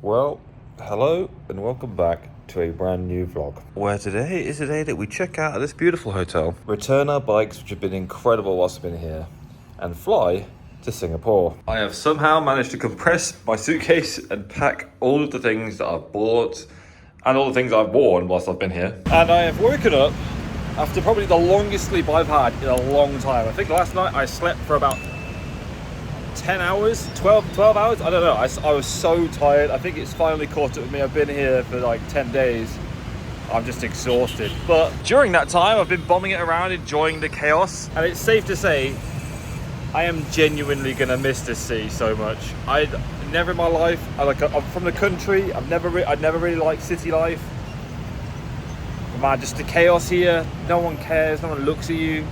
Well, hello and welcome back to a brand new vlog. Where today is the day that we check out this beautiful hotel, return our bikes which have been incredible whilst we've been here, and fly to Singapore. I have somehow managed to compress my suitcase and pack all of the things that I've bought and all the things I've worn whilst I've been here. And I have woken up after probably the longest sleep I've had in a long time. I think last night I slept for about 10 hours, 12 hours, I don't know. I was so tired. I think it's finally caught up with me. I've been here for like 10 days. I'm just exhausted. But during that time, I've been bombing it around, enjoying the chaos. And it's safe to say, I am genuinely gonna miss this city so much. Never in my life, I'm from the country. I'd never really liked city life. But man, just the chaos here. No one cares, no one looks at you.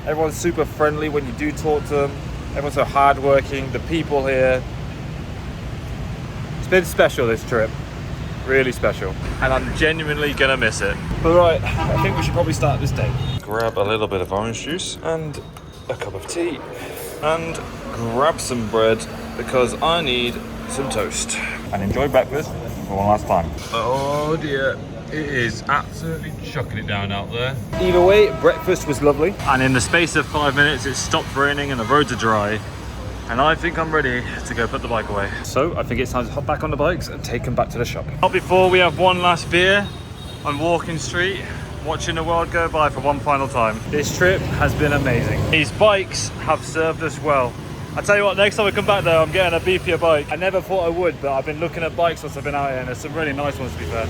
Everyone's super friendly when you do talk to them. Everyone's so hardworking, the people here. It's been special this trip, really special. And I'm genuinely gonna miss it. But right, I think we should probably start this day. Grab a little bit of orange juice and a cup of tea. And grab some bread because I need some toast. And enjoy breakfast for one last time. Oh dear. It is absolutely chucking it down out there. Either way, breakfast was lovely. And in the space of 5 minutes, it stopped raining and the roads are dry. And I think I'm ready to go put the bike away. So I think it's time to hop back on the bikes and take them back to the shop. Not before we have one last beer on Walking Street, watching the world go by for one final time. This trip has been amazing. These bikes have served us well. I tell you what, next time we come back though, I'm getting a beefier bike. I never thought I would, but I've been looking at bikes since I've been out here and there's some really nice ones to be fair.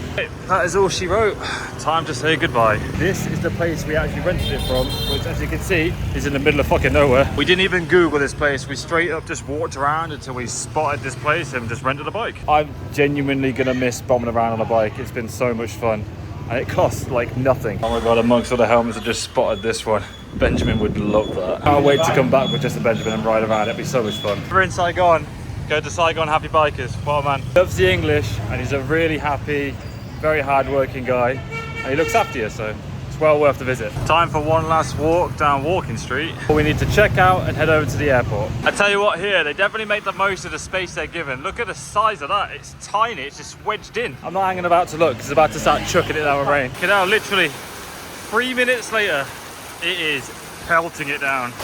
That is all she wrote. Time to say goodbye. This is the place we actually rented it from, which as you can see, is in the middle of fucking nowhere. We didn't even Google this place. We straight up just walked around until we spotted this place and just rented a bike. I'm genuinely gonna miss bombing around on a bike. It's been so much fun. And it costs like nothing. Oh my God, amongst all the helmets, I just spotted this one. Benjamin would love that. Can't wait to come back with just a Benjamin and ride around. It'd be so much fun. We're in Saigon. Go to Saigon Happy Bikers. What a man. Loves the English and he's a really happy, very hard-working guy. And he looks after you, so it's well worth the visit. Time for one last walk down Walking Street. We need to check out and head over to the airport. I tell you what, here, they definitely make the most of the space they're given. Look at the size of that. It's tiny, it's just wedged in. I'm not hanging about to look, because it's about to start chucking it down with rain. You know, literally 3 minutes later, it is pelting it down.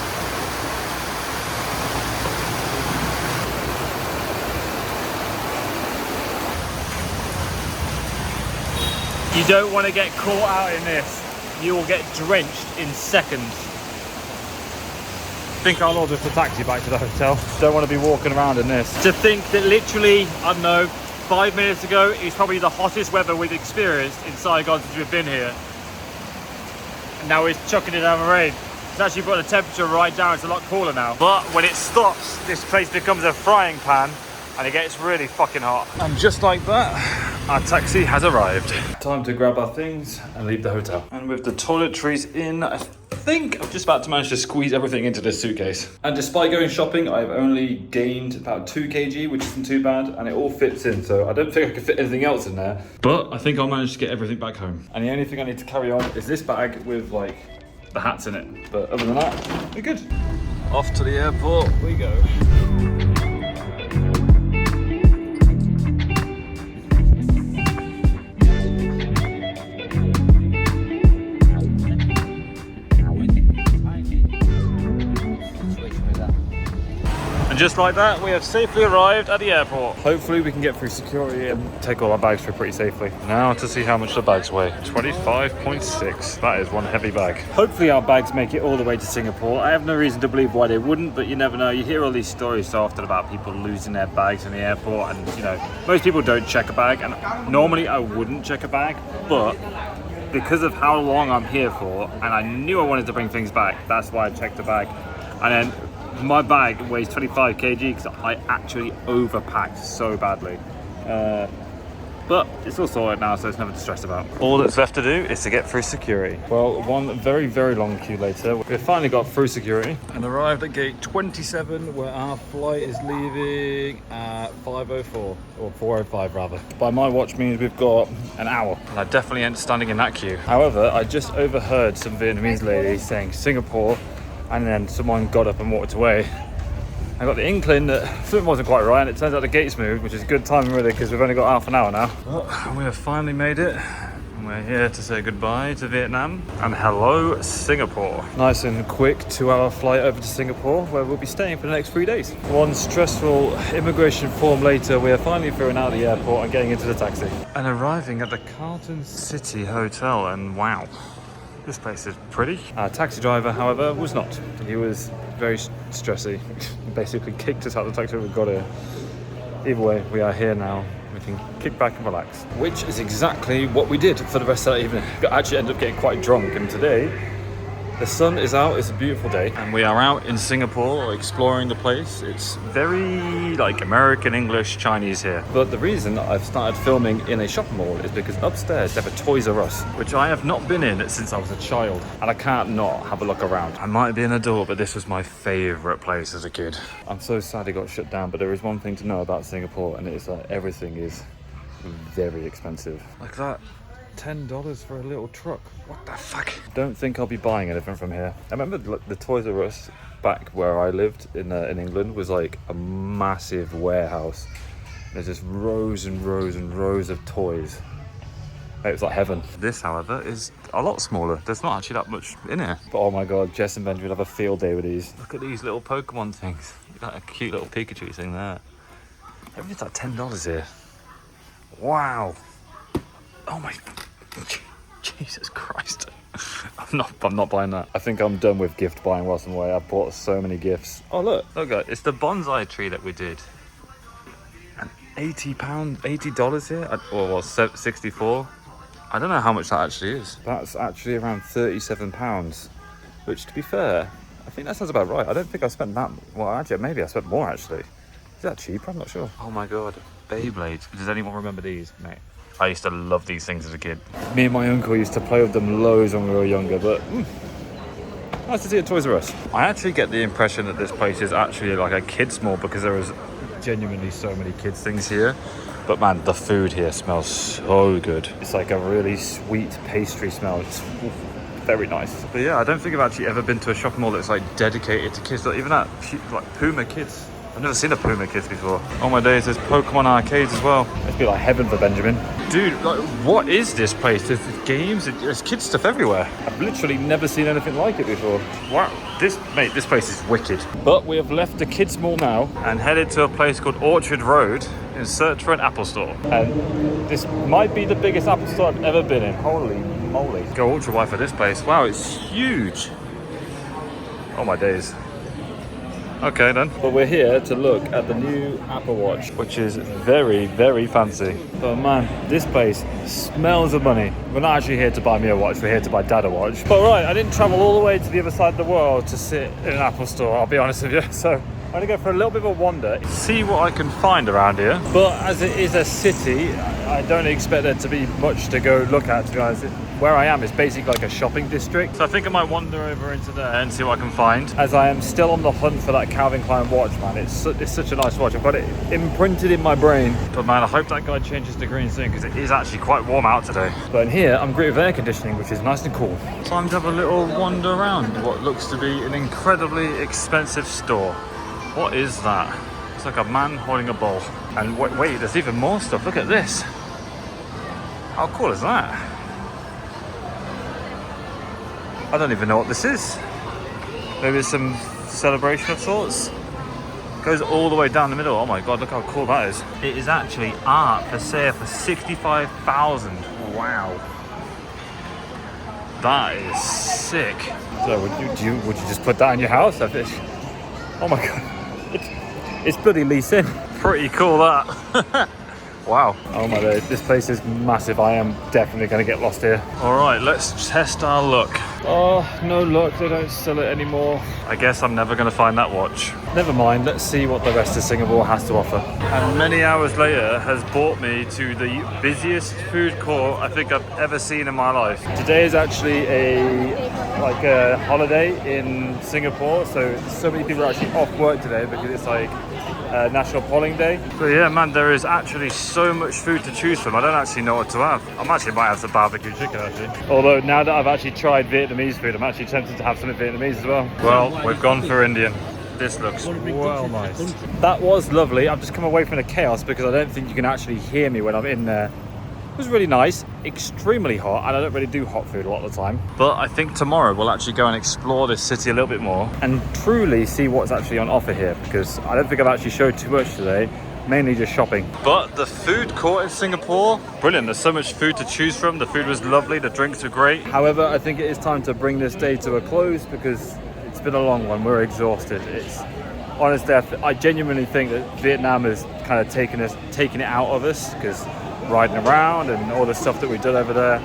You don't want to get caught out in this. You will get drenched in seconds. I think I'll order a taxi back to the hotel. Don't want to be walking around in this. To think that literally, I don't know, 5 minutes ago, it's probably the hottest weather we've experienced in Saigon since we've been here. And now it's chucking it down the rain. It's actually brought the temperature right down. It's a lot cooler now. But when it stops, this place becomes a frying pan and it gets really fucking hot. And just like that, our taxi has arrived. Time to grab our things and leave the hotel. And with the toiletries in, I think I'm just about to manage to squeeze everything into this suitcase. And despite going shopping, I've only gained about 2 kg, which isn't too bad, and it all fits in, so I don't think I can fit anything else in there. But I think I'll manage to get everything back home. And the only thing I need to carry on is this bag with like the hats in it. But other than that, we're good. Off to the airport we go. And just like that, we have safely arrived at the airport. Hopefully we can get through security and take all our bags through pretty safely. Now to see how much the bags weigh. 25.6, that is one heavy bag. Hopefully our bags make it all the way to Singapore. I have no reason to believe why they wouldn't, but you never know. You hear all these stories so often about people losing their bags in the airport, and you know, most people don't check a bag, and normally I wouldn't check a bag, but because of how long I'm here for, and I knew I wanted to bring things back, that's why I checked the bag. And then my bag weighs 25 kg because I actually overpacked so badly. But it's all sorted now, so it's nothing to stress about. All that's left to do is to get through security. Well, one very, very long queue later, we finally got through security and arrived at gate 27, where our flight is leaving at 5:04, or 4:05 rather. By my watch means we've got an hour, and I definitely ain't standing in that queue. However, I just overheard some Vietnamese lady saying Singapore, and then someone got up and walked away. I got the inkling that something wasn't quite right, and it turns out the gates moved, which is good timing really, because we've only got half an hour now. Well, we have finally made it. We're here to say goodbye to Vietnam and hello Singapore. Nice and quick 2-hour flight over to Singapore, where we'll be staying for the next 3 days. One stressful immigration form later, we are finally thrown out of the airport and getting into the taxi. And arriving at the Carlton City Hotel, and wow, this place is pretty. Our taxi driver, however, was not. He was very stressy. Basically kicked us out of the taxi when we got here. Either way, we are here now. We can kick back and relax, which is exactly what we did for the rest of that evening. We actually ended up getting quite drunk, and today the sun is out, it's a beautiful day, and we are out in Singapore exploring the place. It's very like American, English, Chinese here. But the reason I've started filming in a shopping mall is because upstairs they have a Toys R Us, which I have not been in since I was a child, and I can't not have a look around. I might be an adult, but this was my favourite place as a kid. I'm so sad it got shut down, but there is one thing to know about Singapore, and it's that everything is very expensive. Like that. $10 for a little truck. What the fuck? Don't think I'll be buying anything from here. I remember the Toys R Us back where I lived in England was like a massive warehouse. There's just rows and rows and rows of toys. It was like heaven. This, however, is a lot smaller. There's not actually that much in here. But oh my god, Jess and Benjamin have a field day with these. Look at these little Pokemon things. You got a cute little Pikachu thing there. Everything's like $10 here. Wow. Oh my, Jesus Christ. I'm not buying that. I think I'm done with gift buying whilst I'm away. I've bought so many gifts. Oh look, guys, it's the bonsai tree that we did. And $80 here, or what, 64? I don't know how much that actually is. That's actually around £37, which to be fair, I think that sounds about right. I don't think I spent that, well actually, maybe I spent more actually. Is that cheap? I'm not sure. Oh my god, Beyblades. Does anyone remember these, mate? I used to love these things as a kid. Me and my uncle used to play with them loads when we were younger, but nice to see at Toys R Us. I actually get the impression that this place is actually like a kids mall because there is genuinely so many kids things here. But man, the food here smells so good. It's like a really sweet pastry smell. It's very nice. But yeah, I don't think I've actually ever been to a shopping mall that's like dedicated to kids. Like, even that like Puma Kids. I've never seen a Puma Kids before. Oh my days, there's Pokemon arcades as well. It'd be like heaven for Benjamin. Dude, like, what is this place? There's games, there's kids stuff everywhere. I've literally never seen anything like it before. Wow, this place is wicked. But we have left the kids mall now and headed to a place called Orchard Road in search for an Apple store. And this might be the biggest Apple store I've ever been in. Holy moly. Go ultra wide for this place. Wow, it's huge. Oh my days. Okay then. But we're here to look at the new Apple Watch, which is very, very fancy. But man, this place smells of money. We're not actually here to buy me a watch, we're here to buy Dad a watch. But right, I didn't travel all the way to the other side of the world to sit in an Apple store, I'll be honest with you. So I'm gonna go for a little bit of a wander, see what I can find around here. But as it is a city, I don't expect there to be much to go look at, to be honest. Where I am is basically like a shopping district. So I think I might wander over into there and see what I can find. As I am still on the hunt for that Calvin Klein watch, man. It's such a nice watch. I've got it imprinted in my brain. But man, I hope that guy changes the green soon because it is actually quite warm out today. But in here, I'm great with air conditioning, which is nice and cool. Time to have a little wander around what looks to be an incredibly expensive store. What is that? It's like a man holding a bowl. And wait, there's even more stuff. Look at this. How cool is that? I don't even know what this is. Maybe it's some celebration of sorts. Goes all the way down the middle. Oh my god, look how cool that is. It is actually art for sale for $65,000. Wow. That is sick. So would you just put that in your house? Oh my god. It's bloody leased in. Pretty cool that. Wow. Oh my god, this place is massive. I am definitely going to get lost here. All right, let's test our luck. Oh, no luck. They don't sell it anymore. I guess I'm never going to find that watch. Never mind. Let's see what the rest of Singapore has to offer. And many hours later has brought me to the busiest food court I think I've ever seen in my life. Today is actually a holiday in Singapore. So many people are actually off work today because it's like National Polling Day. But yeah, man, there is actually so much food to choose from. I don't actually know what to have. I might have some barbecue chicken actually. Although now that I've actually tried Vietnamese food, I'm actually tempted to have something Vietnamese as well. Well, we've gone for Indian. This looks well nice. That was lovely. I've just come away from the chaos because I don't think you can actually hear me when I'm in there. It was really nice, extremely hot, and I don't really do hot food a lot of the time. But I think tomorrow we'll actually go and explore this city a little bit more and truly see what's actually on offer here, because I don't think I've actually showed too much today, mainly just shopping. But the food court in Singapore, brilliant. There's so much food to choose from. The food was lovely, the drinks were great. However, I think it is time to bring this day to a close because it's been a long one. We're exhausted. It's honestly, I genuinely think that Vietnam is kind of taking it out of us, because riding around and all the stuff that we've done over there.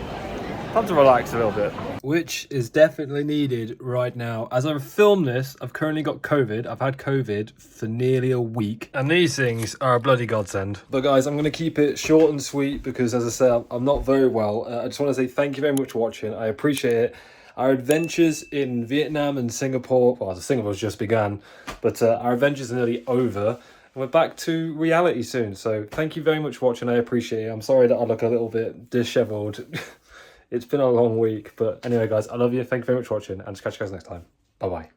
Time to relax a little bit. Which is definitely needed right now. As I film this, I've currently got COVID. I've had COVID for nearly a week. And these things are a bloody godsend. But guys, I'm going to keep it short and sweet because, as I said, I'm not very well. I just want to say thank you very much for watching. I appreciate it. Our adventures in Vietnam and Singapore, well, Singapore's just began, but our adventures are nearly over. And we're back to reality soon. So thank you very much for watching. I appreciate it. I'm sorry that I look a little bit disheveled. It's been a long week. But anyway, guys, I love you. Thank you very much for watching. And catch you guys next time. Bye-bye.